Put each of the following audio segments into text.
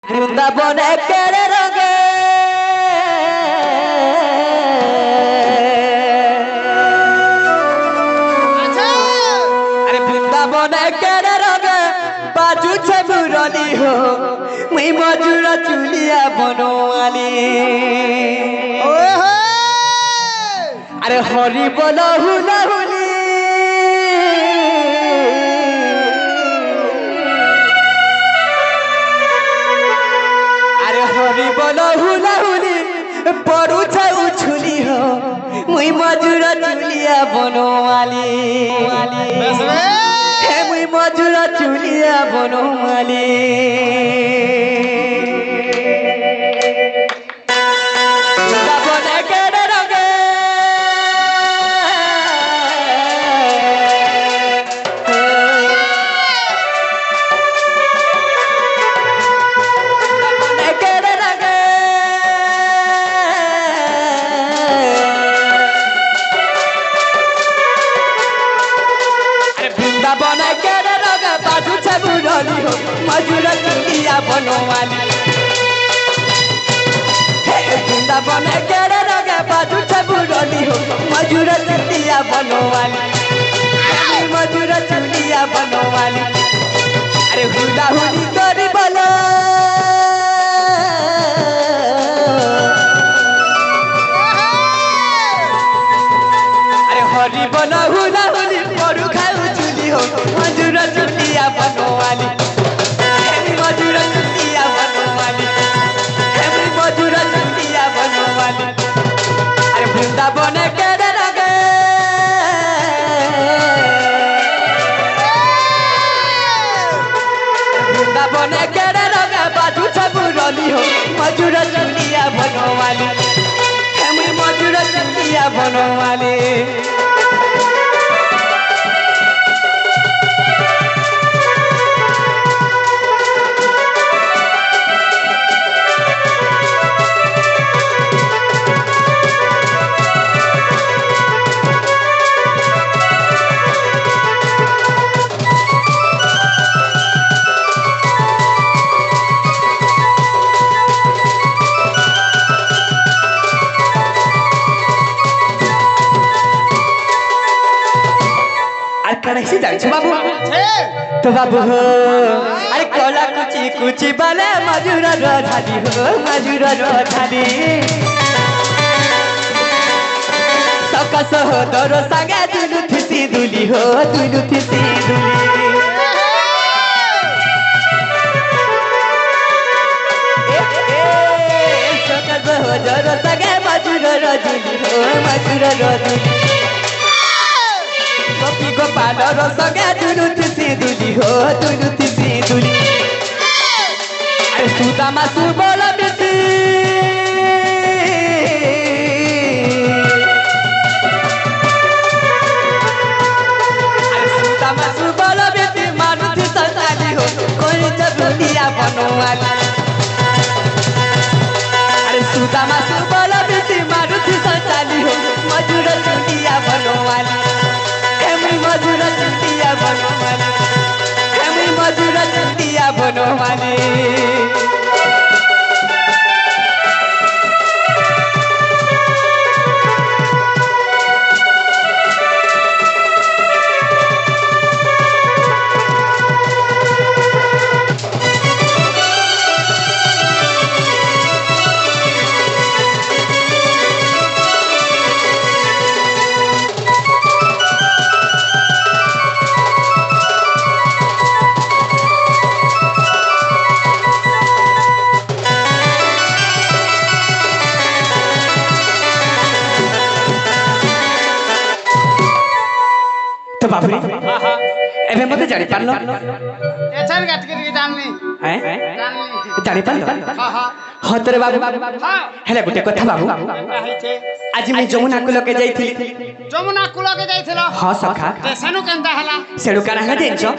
বৃন্দাবন একের রঙে আরে বৃন্দাবন একের রঙে বাজুছে মুরলি হো মুই মজুর চুলিয়া বনওয়ালি আরে হরি বল হুলা হুলি হরি বল হুলা হুলি পড়ুছে উছুলি হো মুই মজুর চুলিয়া বনওয়ালি হে মুই মজুর চুলিয়া বনওয়ালি বৃন্দাবন একের রঙে বৃন্দাবন একের রঙে বাজুছে মুরলি হো মজুর চুলিয়া বনওয়ালি বৃন্দাবন একের রঙে বাজুছে মুরলি হো মজুর চুলিয়া বনওয়ালি মজুর চুলিয়া বনওয়ালি আরে হুলা হুলি করি বলো আরে হরি বল হুলা হুলি পড়ু খাউ চুলি হো মজুর চুলিয়া বনওয়ালি মজুর চুলিয়া বনওয়ালি মজুর চুলিয়া বনওয়ালি আরে বৃন্দাবন একের রঙে বৃন্দাবন একের রঙে বাজুছে মুরলি হো মজুর চুলিয়া বনওয়ালি মজুর চুলিয়া বনওয়ালি कैसे जाए बाबू तो बाबू हो अरे कोला कुची कुची बाले मजूर राधाली हो मजूर राधाली सबका सहोदर संगे दुलु थिसी दुली हो दुलु थिसी दुली सबका सहोदर संगे मजूर राधुली हो मजूर राधुली गोपी गोपाल रसगे दुलु थिसी दुली हो दुलु थिसी दुली अरे सुदामा सुबल बिती अरे सुदामा सुबल बिती मारुति संसारी हो कोई चुलिया बनवाली अरे सुदामा सुबल बिती मारुति संसारी हो मजूर चुलिया बनवाली मजूर चुलिया बनवाली मजूर चुलिया बनवाली तो बाबू एबे मते जानि पारलो एछन गाट के जाननी हैं जाननी जानि पारलो हां हां हो तोरे बाबू हां हेले गुटे कथा बाबू आइछे आज मैं जमुना कुल के जाइथिली जमुना कुल के जाइथिलो हां सखा सेनु केनता हला सेडु काना है देखछो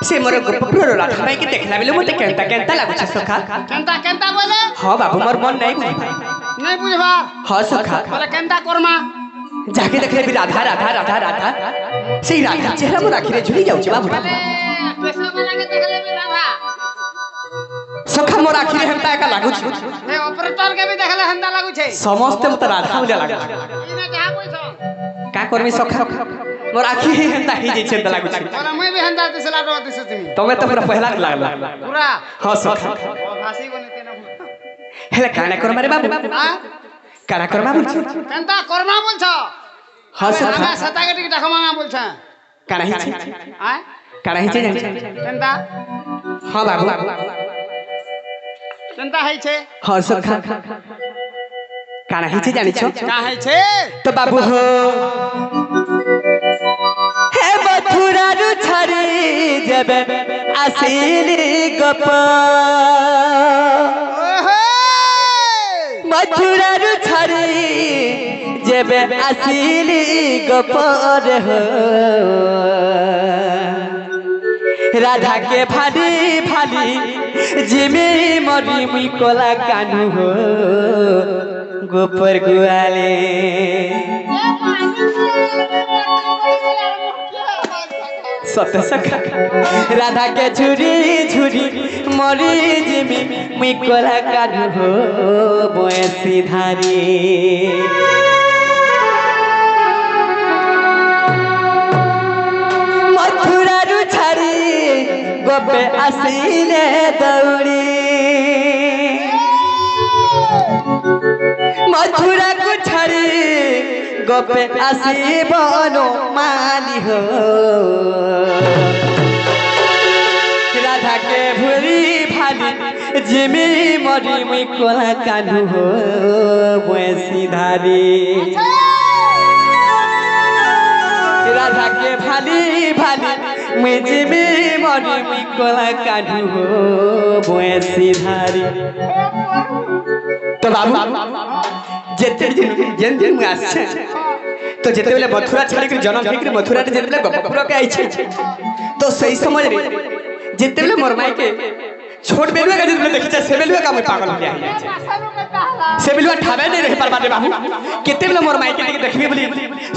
से मोर गोपपुर राधा भाई के देखला बेले मते केनता केनता लागछ सखा केनता केनता बोले हां बाबू मोर मन नहीं बुझबा हां सखा बोले केनता करमा जाके देखले भी राधा राधा राधा राधा সেই রাধা চেহারা মোর আখিরে ঝুলি যাଉଛି বাবু बोले पैसा वाला के देखले भी राधा सखा मोर आखिर हेमता का लागु छ ए ऑपरेटर के भी देखले हंदा लागू छे समस्त मत राधा बोले लागु इने कहा कोइछ का करमी सखा मोर आखिर हेमता ही जे छे लागु छ और मैं भी हंदा दिसला रो दिस तुमी तमे तो पूरा पहला लागला पूरा हां सखा भाषी बने ना हेला काना कर मारे बाबू हां काना कर बाबू केनता करना बोलछ हां सखा हमरा सता के टिकट खमांगा बोलछ काना ही छे हां काना ही छे केनता हां बाबू केनता है छे हां सखा काना ही छे जानि छ का है छे तो बाबू हो हे मथुरा रु छरी जब आसिली गप ओहो मथुरा रु छरी जब आसिली गप रे हो राधा के भाली भाली जिमी मरी मुई कोला कानू हो गोपर गुआले सत सखा राधा के झुरी झुरी मरी जिमी मुई कोला कानू हो बयसी धारी मथुरा रु छरी गोपे आसिले दौड़ी मथुरा को छरी गोपे आसी बनो माली हो राधा के भूरी भाली जिमी मरी मुई कोला कानू हो बयसी धारी राधा के भाली भाली मुई जिमी मरी मुई कोला कानू हो बयसी धारी तो बाबू जेते जेन दिन में आछे तो जेते बेले मथुरा छाड़ी के जन्म ठीक मथुरा रे जेते बेले गपपुरा के आइछे तो सही समय रे जेते बेले मोर माई के छोट बेलुआ का जेते बेले देखि से बेलुआ का मैं पागल हो गया से बेलुआ ठाबे नहीं रह पर बाटे बाबू केते बेले मोर माई के देखबी बोली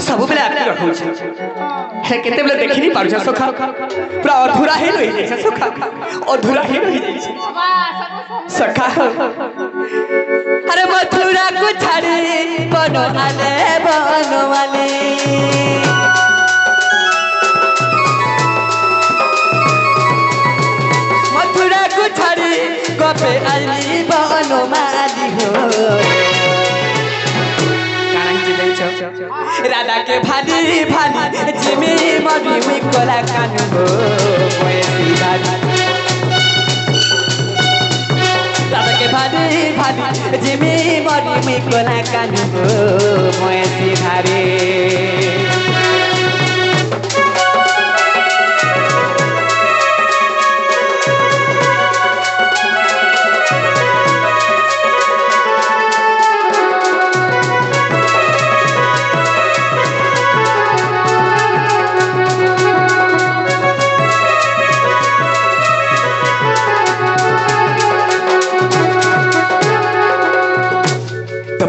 सब बेले आपके रखौ छे हे केते बेले देखि नहीं पारु सखा पूरा अधूरा ही रहि जाय छै सखा अधूरा ही रहि जाय छै सखा अरे मथुरा को छाड़ी बनो आले बनो वाले मथुरा को छाड़ी गोपे आली बनो माली हो राधा के भाली भाली जिमी मरी मुई कोला कानू हो बयसी धारी राधा के भाली भाली जिमी मरी मुई कोला कानू हो बयसी धारी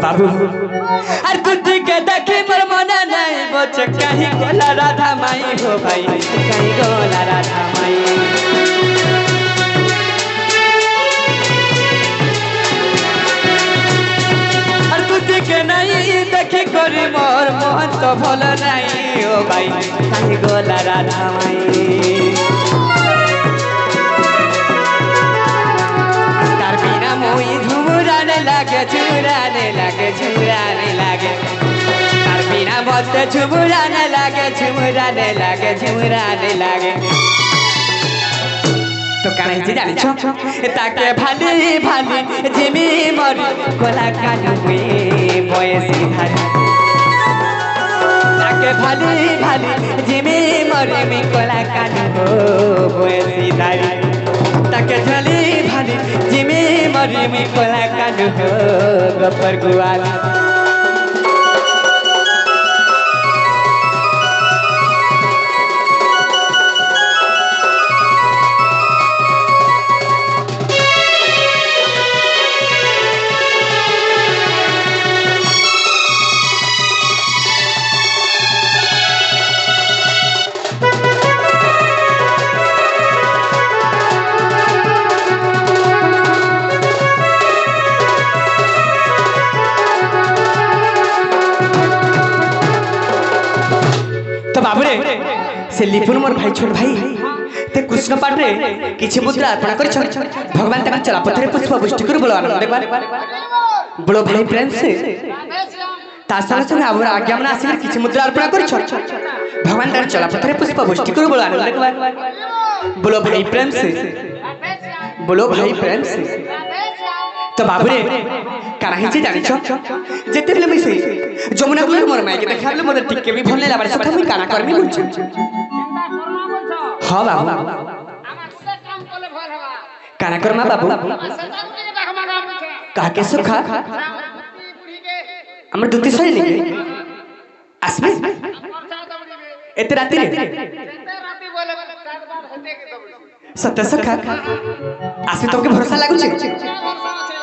बाबू अरे तुझी के देखी पर मना नहीं बोच कहीं गोला राधा माई हो भाई कहीं गोला राधा माई अरे तुझी के नहीं देखी करी मोर मोहन तो भोल नहीं हो भाई कहीं गोला राधा माई मोई झुमुराने लागे झुमुराने लागे झुमुराने लागे तार बिना बजते झुमुराने लागे झुमुराने लागे झुमुराने लागे तो काने जी जानि छ ताके भाली भाली जिमी मरी कोला कानू हुई बयसी धारी ताके भाली भाली जिमी मरी मी कोला कानू हो बयसी धारी ताके झली भाली जिमी मरी मी कोला कानू हो गोपर गुआला बाबूरे से लिपुन मोर भाई छोट भाई ते कृष्ण पाठ रे किछि मुद्रा अर्पण करि भगवान तक चला पथरे पुष्प पुष्टि कर बोलो आनंद देखबार बोलो भाई प्रेम से ता संग संग आवर आज्ञा मन आसिले किछि मुद्रा अर्पण करि भगवान तक चला पथरे पुष्प पुष्टि कर बोलो आनंद देखबार बोलो भाई प्रेम से बोलो भाई प्रेम से तो बाबूरे काना हिचे जानि छ जेते बेले मिसे जमुना गुले मोर माई के देखाले मोर टिके भी भले लाबार सखा मुई काना करमी बोलछ हां बाबू আমার সে কাম করলে ভয় হবা काना करमा बाबू সেটা তুমি টাকা মাগা বলছে काके सुखा বুড়ি কে हमर दुती सही नहीं आसमी খরচা দবড়িবে एते राती रे সেটা রাতে বলে চার বার হতে কে দবড়ি सत्य सखा आसमी तुमके भरोसा लागु छ ভালো